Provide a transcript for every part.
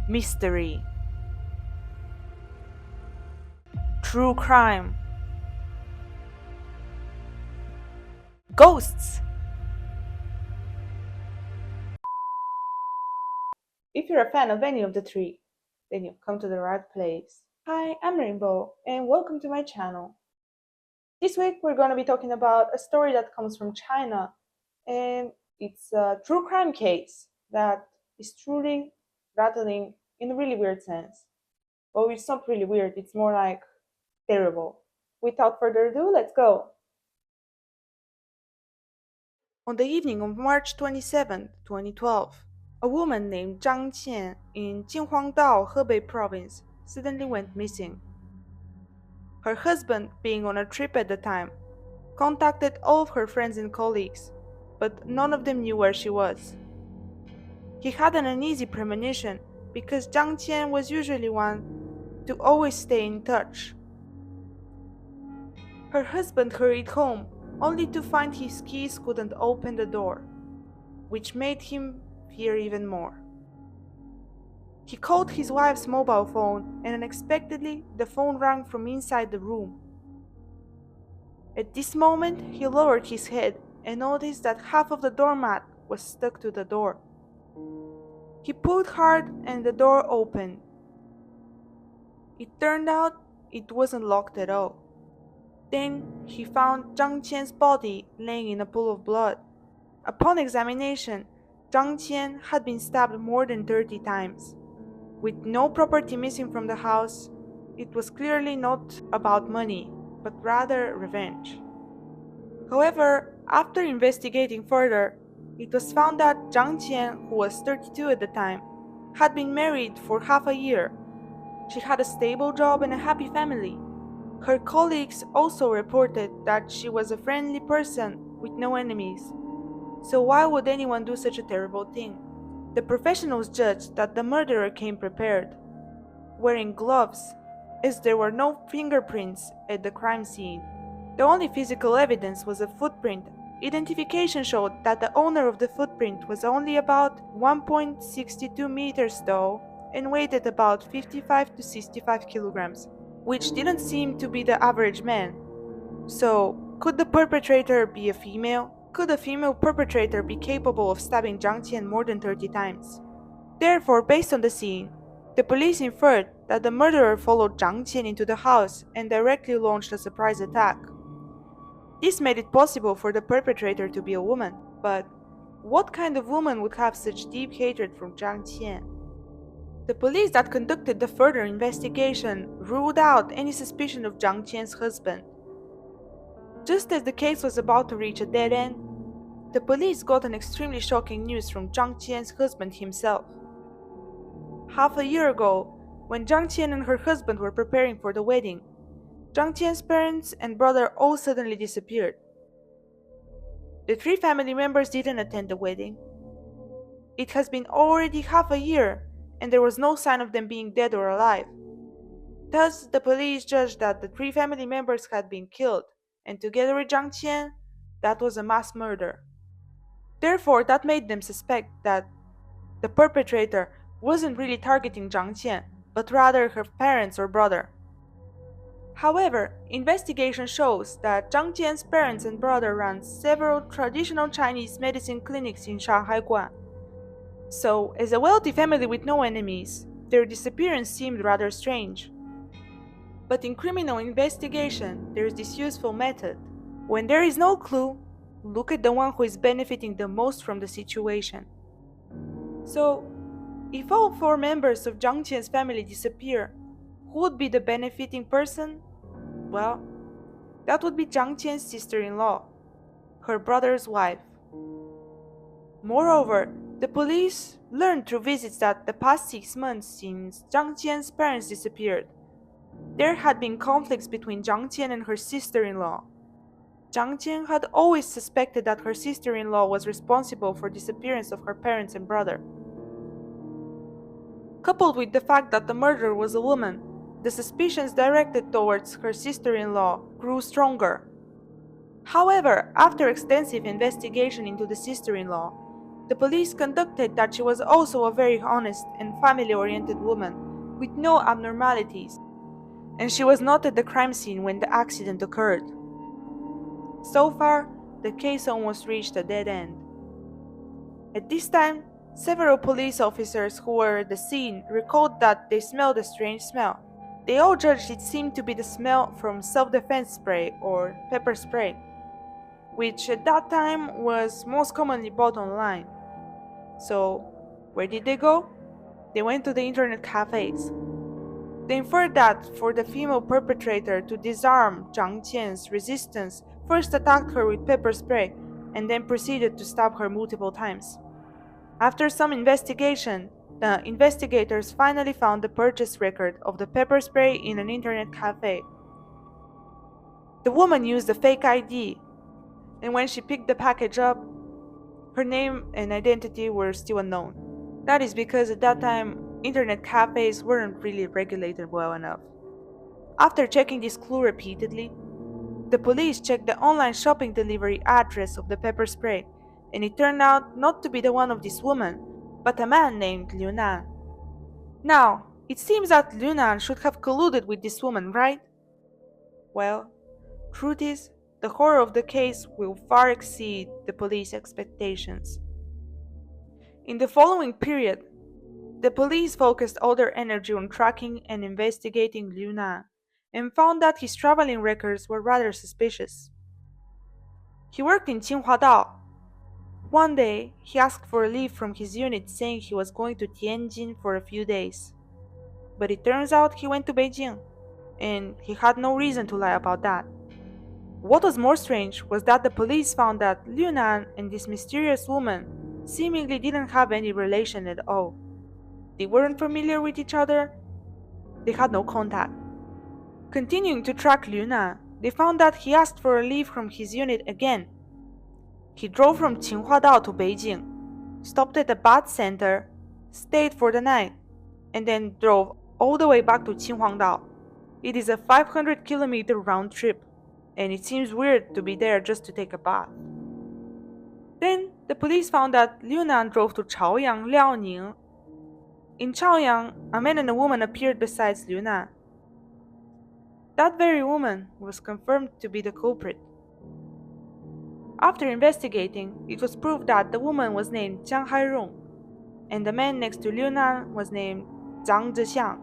Mystery, true crime, ghosts. If you're a fan of any of the three, then you've come to the right place. Hi, I'm Rainbow, and welcome to my channel. This week we're going to be talking about a story that comes from China, and it's a true crime case that is truly rattling in a really weird sense. Well, it's not really weird, it's more like terrible. Without further ado, let's go. On the evening of March 27, 2012, a woman named Zhang Qian in Jinhuangdao, Hebei province suddenly went missing. Her husband, being on a trip at the time, contacted all of her friends and colleagues, but none of them knew where she was. He had an uneasy premonition because Zhang Qian was usually one to always stay in touch. Her husband hurried home only to find his keys couldn't open the door, which made him fear even more. He called his wife's mobile phone and unexpectedly the phone rang from inside the room. At this moment, he lowered his head and noticed that half of the doormat was stuck to the door. He pulled hard and the door opened. It turned out it wasn't locked at all. Then he found Zhang Qian's body laying in a pool of blood. Upon examination, Zhang Qian had been stabbed more than 30 times. With no property missing from the house, it was clearly not about money, but rather revenge. However, after investigating further, it was found that Zhang Qian, who was 32 at the time, had been married for half a year. She had a stable job and a happy family. Her colleagues also reported that she was a friendly person with no enemies. So why would anyone do such a terrible thing? The professionals judged that the murderer came prepared, wearing gloves, as there were no fingerprints at the crime scene. The only physical evidence was a footprint. Identification showed that the owner of the footprint was only about 1.62 meters tall and weighed at about 55 to 65 kilograms, which didn't seem to be the average man. So, could the perpetrator be a female? Could a female perpetrator be capable of stabbing Zhang Qian more than 30 times? Therefore, based on the scene, the police inferred that the murderer followed Zhang Qian into the house and directly launched a surprise attack. This made it possible for the perpetrator to be a woman, but what kind of woman would have such deep hatred for Zhang Qian? The police that conducted the further investigation ruled out any suspicion of Zhang Qian's husband. Just as the case was about to reach a dead end, the police got an extremely shocking news from Zhang Qian's husband himself. Half a year ago, when Zhang Qian and her husband were preparing for the wedding, Zhang Qian's parents and brother all suddenly disappeared. The three family members didn't attend the wedding. It has been already half a year, and there was no sign of them being dead or alive. Thus, the police judged that the three family members had been killed, and together with Zhang Qian, that was a mass murder. Therefore, that made them suspect that the perpetrator wasn't really targeting Zhang Qian, but rather her parents or brother. However, investigation shows that Zhang Qian's parents and brother ran several traditional Chinese medicine clinics in Shanghai Guan. So, as a wealthy family with no enemies, their disappearance seemed rather strange. But in criminal investigation, there is this useful method. When there is no clue, look at the one who is benefiting the most from the situation. So, if all four members of Zhang Qian's family disappear, who would be the benefiting person? Well, that would be Zhang Qian's sister-in-law, her brother's wife. Moreover, the police learned through visits that the past 6 months since Zhang Qian's parents disappeared, there had been conflicts between Zhang Qian and her sister-in-law. Zhang Qian had always suspected that her sister-in-law was responsible for the disappearance of her parents and brother. Coupled with the fact that the murderer was a woman, the suspicions directed towards her sister-in-law grew stronger. However, after extensive investigation into the sister-in-law, The police conducted that she was also a very honest and family-oriented woman with no abnormalities, and she was not at the crime scene when the accident occurred. So far, the case almost reached a dead end. At this time, several police officers who were at the scene recalled that they smelled a strange smell. They all judged it seemed to be the smell from self-defense spray or pepper spray, which at that time was most commonly bought online. So, where did they go? They went to the internet cafes. They inferred that for the female perpetrator to disarm Zhang Qian's resistance, first attacked her with pepper spray and then proceeded to stab her multiple times. After some investigation, the investigators finally found the purchase record of the pepper spray in an internet cafe. The woman used a fake ID, and when she picked the package up, her name and identity were still unknown. That is because at that time, internet cafes weren't really regulated well enough. After checking this clue repeatedly, the police checked the online shopping delivery address of the pepper spray, and it turned out not to be the one of this woman, but a man named Liu Nan. Now, it seems that Liu Nan should have colluded with this woman, right? Well, truth is, the horror of the case will far exceed the police expectations. In the following period, the police focused all their energy on tracking and investigating Liu Nan, and found that his traveling records were rather suspicious. He worked in Qinhuadao. One day, he asked for a leave from his unit saying he was going to Tianjin for a few days. But it turns out he went to Beijing, and he had no reason to lie about that. What was more strange was that the police found that Liu Nan and this mysterious woman seemingly didn't have any relation at all. They weren't familiar with each other, they had no contact. Continuing to track Liu Nan, they found that he asked for a leave from his unit again. He drove from Qinhuadao to Beijing, stopped at a bath center, stayed for the night, and then drove all the way back to Qinhuangdao. It is a 500-kilometer round trip, and it seems weird to be there just to take a bath. Then, the police found that Liu Nan drove to Chaoyang, Liaoning. In Chaoyang, a man and a woman appeared besides Liu Nan. That very woman was confirmed to be the culprit. After investigating, it was proved that the woman was named Jiang Hairong, and the man next to Liu Nan was named Zhang Zhixiang.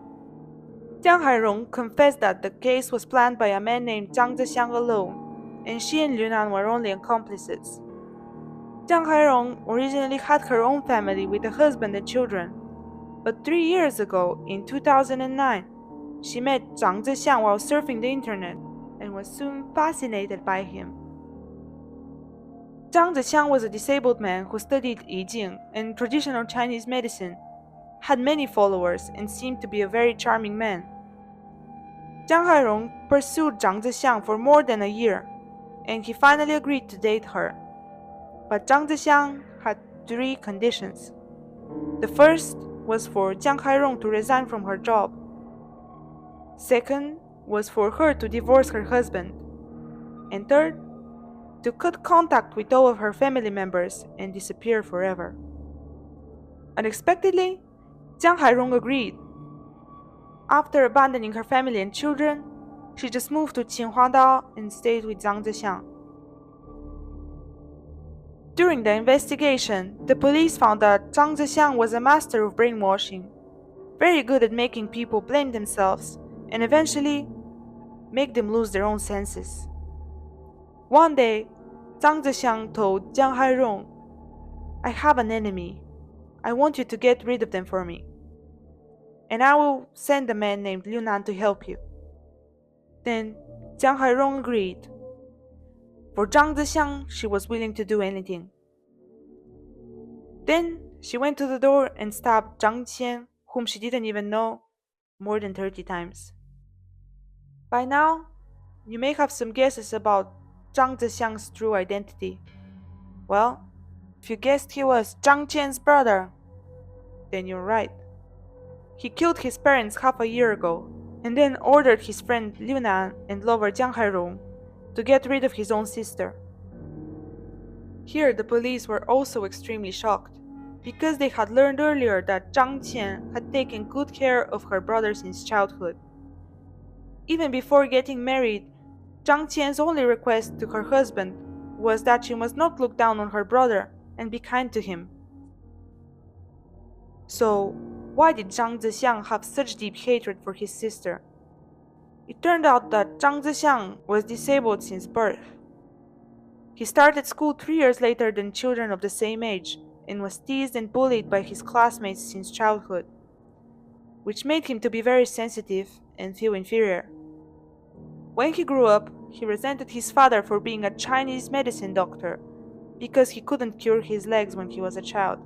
Jiang Hairong confessed that the case was planned by a man named Zhang Zhixiang alone, and she and Liu Nan were only accomplices. Jiang Hairong originally had her own family with a husband and children, but 3 years ago, in 2009, she met Zhang Zhixiang while surfing the internet and was soon fascinated by him. Zhang Zhixiang was a disabled man who studied I Ching and traditional Chinese medicine, had many followers, and seemed to be a very charming man. Jiang Hairong pursued Zhang Zhixiang for more than a year, and he finally agreed to date her. But Zhang Zhixiang had 3 conditions. The first was for Jiang Hairong to resign from her job. Second was for her to divorce her husband. And third, to cut contact with all of her family members and disappear forever. Unexpectedly, Jiang Hairong agreed. After abandoning her family and children, she just moved to Qinhuadao and stayed with Zhang Zhixiang. During the investigation, the police found that Zhang Zhixiang was a master of brainwashing, very good at making people blame themselves and eventually make them lose their own senses. One day, Zhang Zhixiang told Jiang Hairong, "I have an enemy. I want you to get rid of them for me. And I will send a man named Liu Nan to help you." Then Jiang Hairong agreed. For Zhang Zhixiang, she was willing to do anything. Then she went to the door and stabbed Zhang Qian, whom she didn't even know, more than 30 times. By now, you may have some guesses about Zhang Zhixiang's true identity. Well, if you guessed he was Zhang Qian's brother, then you're right. He killed his parents half a year ago, and then ordered his friend Liu Nan and lover Jiang Hairong to get rid of his own sister. Here, the police were also extremely shocked. because they had learned earlier that Zhang Qian had taken good care of her brother since childhood. Even before getting married, Zhang Qian's only request to her husband was that she must not look down on her brother and be kind to him. So, why did Zhang Zixiang have such deep hatred for his sister? It turned out that Zhang Zixiang was disabled since birth. He started school 3 years later than children of the same age and was teased and bullied by his classmates since childhood, which made him to be very sensitive and feel inferior. When he grew up, he resented his father for being a Chinese medicine doctor because he couldn't cure his legs when he was a child.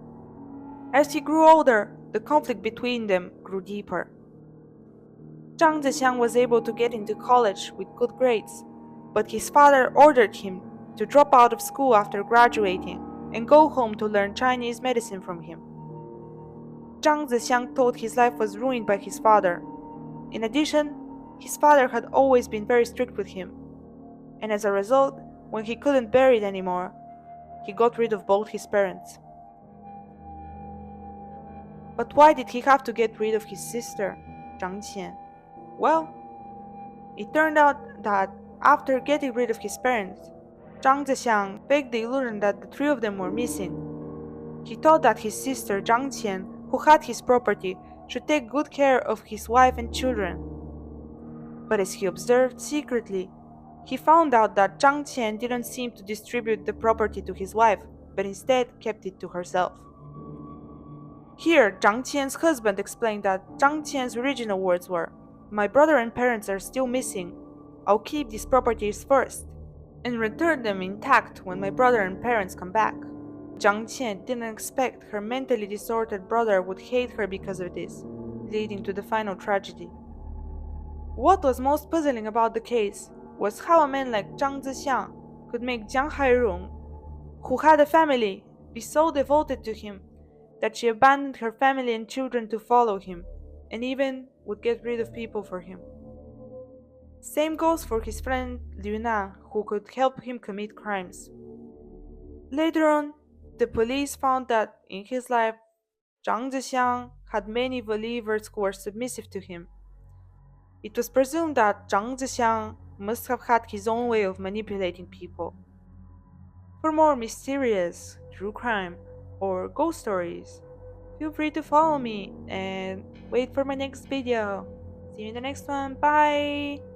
As he grew older, the conflict between them grew deeper. Zhang Zixiang was able to get into college with good grades, but his father ordered him to drop out of school after graduating and go home to learn Chinese medicine from him. Zhang Zixiang thought his life was ruined by his father. In addition, his father had always been very strict with him, and as a result, when he couldn't bear it anymore, he got rid of both his parents. But why did he have to get rid of his sister, Zhang Qian? Well, it turned out that after getting rid of his parents, Zhang Zixiang faked the illusion that the three of them were missing. He thought that his sister Zhang Qian, who had his property, should take good care of his wife and children. But as he observed secretly, he found out that Zhang Qian didn't seem to distribute the property to his wife, but instead kept it to herself. Here, Zhang Qian's husband explained that Zhang Qian's original words were, "My brother and parents are still missing. I'll keep these properties first and return them intact when my brother and parents come back." Zhang Qian didn't expect her mentally distorted brother would hate her because of this, leading to the final tragedy. What was most puzzling about the case was how a man like Zhang Zixiang could make Jiang Hairong, who had a family, be so devoted to him that she abandoned her family and children to follow him, and even would get rid of people for him. Same goes for his friend Liu Na, who could help him commit crimes. Later on, the police found that in his life, Zhang Zixiang had many believers who were submissive to him. It was presumed that Zhang Zixiang must have had his own way of manipulating people. For more mysterious, true crime, or ghost stories, feel free to follow me and wait for my next video. See you in the next one. Bye!